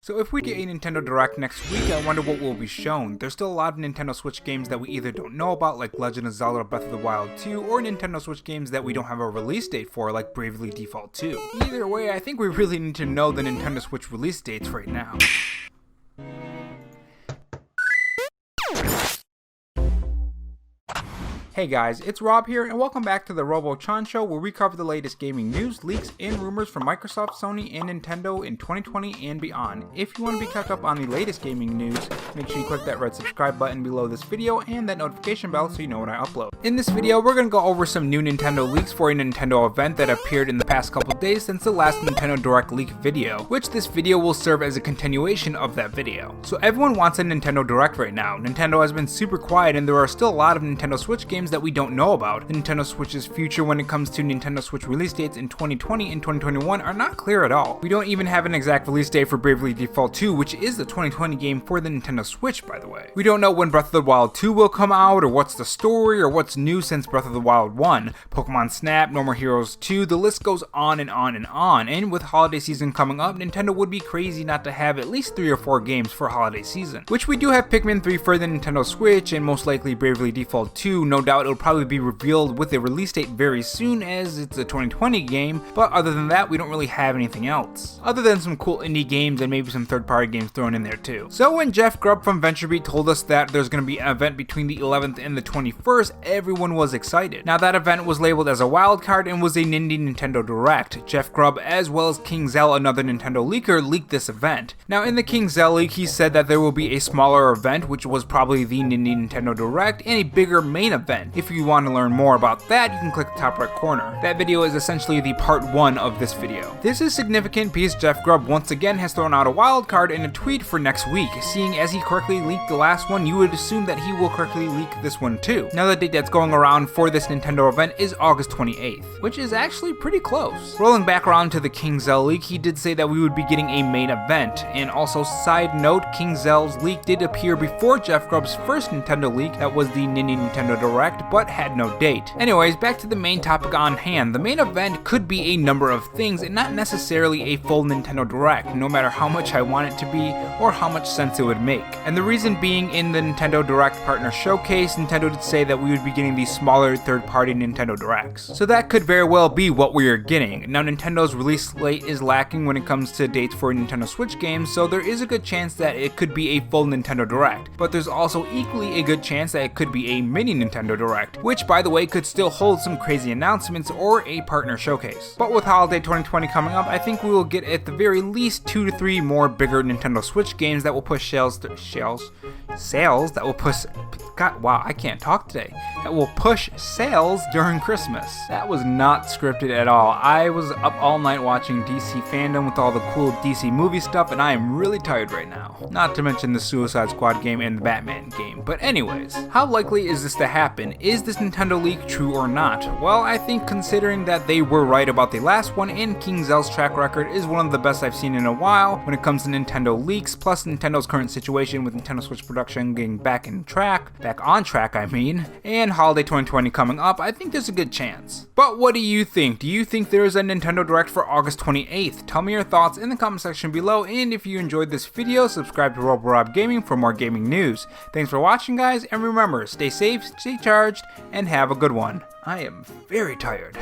So if we get a Nintendo Direct next week, I wonder what will be shown. There's still a lot of Nintendo Switch games that we either don't know about, like Legend of Zelda Breath of the Wild 2, or Nintendo Switch games that we don't have a release date for, like Bravely Default 2. Either way, I think we really need to know the Nintendo Switch release dates right now. Hey guys, it's Rob here, and welcome back to the Robo Show, where we cover the latest gaming news, leaks, and rumors from Microsoft, Sony, and Nintendo in 2020 and beyond. If you want to be kept up on the latest gaming news, make sure you click that red subscribe button below this video and that notification bell so you know when I upload. In this video, we're going to go over some new Nintendo leaks for a Nintendo event that appeared in the past couple days since the last Nintendo Direct leak video, which this video will serve as a continuation of that video. So everyone wants a Nintendo Direct right now. Nintendo has been super quiet, and there are still a lot of Nintendo Switch games that we don't know about. The Nintendo Switch's future when it comes to Nintendo Switch release dates in 2020 and 2021 are not clear at all. We don't even have an exact release date for Bravely Default 2, which is the 2020 game for the Nintendo Switch, by the way. We don't know when Breath of the Wild 2 will come out, or what's the story, or what's new since Breath of the Wild 1. Pokemon Snap, No More Heroes 2, the list goes on and on and on, and with holiday season coming up, Nintendo would be crazy not to have at least 3 or 4 games for holiday season. Which we do have Pikmin 3 for the Nintendo Switch, and most likely Bravely Default 2. No doubt it'll probably be revealed with a release date very soon, as it's a 2020 game, but other than that, we don't really have anything else. Other than some cool indie games and maybe some third-party games thrown in there too. So when Jeff Grubb from VentureBeat told us that there's going to be an event between the 11th and the 21st, everyone was excited. Now that event was labeled as a wild card and was a Nintendo Direct. Jeff Grubb, as well as King Zell, another Nintendo leaker, leaked this event. Now in the King Zell leak, he said that there will be a smaller event, which was probably the Nintendo Direct, and a bigger main event. If you want to learn more about that, you can click the top right corner. That video is essentially the part 1 of this video. This is significant because Jeff Grubb once again has thrown out a wild card in a tweet for next week. Seeing as he correctly leaked the last one, you would assume that he will correctly leak this one too. Now the date that's going around for this Nintendo event is August 28th, which is actually pretty close. Rolling back around to the King Zell leak, he did say that we would be getting a main event. And also, side note, King Zell's leak did appear before Jeff Grubb's first Nintendo leak that was the Nintendo Direct, but had no date. Anyways, back to the main topic on hand. The main event could be a number of things and not necessarily a full Nintendo Direct, no matter how much I want it to be or how much sense it would make. And the reason being, in the Nintendo Direct Partner Showcase, Nintendo did say that we would be getting these smaller third-party Nintendo Directs. So that could very well be what we are getting. Now Nintendo's release slate is lacking when it comes to dates for Nintendo Switch games, so there is a good chance that it could be a full Nintendo Direct. But there's also equally a good chance that it could be a mini Nintendo Direct, which by the way could still hold some crazy announcements or a partner showcase. But with holiday 2020 coming up, I think we will get at the very least 2 to 3 more bigger Nintendo Switch games that will push sales that will push, God, wow, I can't talk today, that will push sales during Christmas. That was not scripted at all. I was up all night watching DC fandom with all the cool DC movie stuff, and I am really tired right now. Not to mention the Suicide Squad game and the Batman game. But anyways, how likely is this to happen? Is this Nintendo leak true or not? Well, I think considering that they were right about the last one, and King Zell's track record is one of the best I've seen in a while when it comes to Nintendo leaks, plus Nintendo's current situation with Nintendo Switch production getting back on track, and holiday 2020 coming up, I think there's a good chance. But what do you think? Do you think there is a Nintendo Direct for August 28th? Tell me your thoughts in the comment section below, and if you enjoyed this video, subscribe to Robo Gaming for more gaming news. Thanks for watching, guys, and remember, stay safe, stay charged, and have a good one. I am very tired.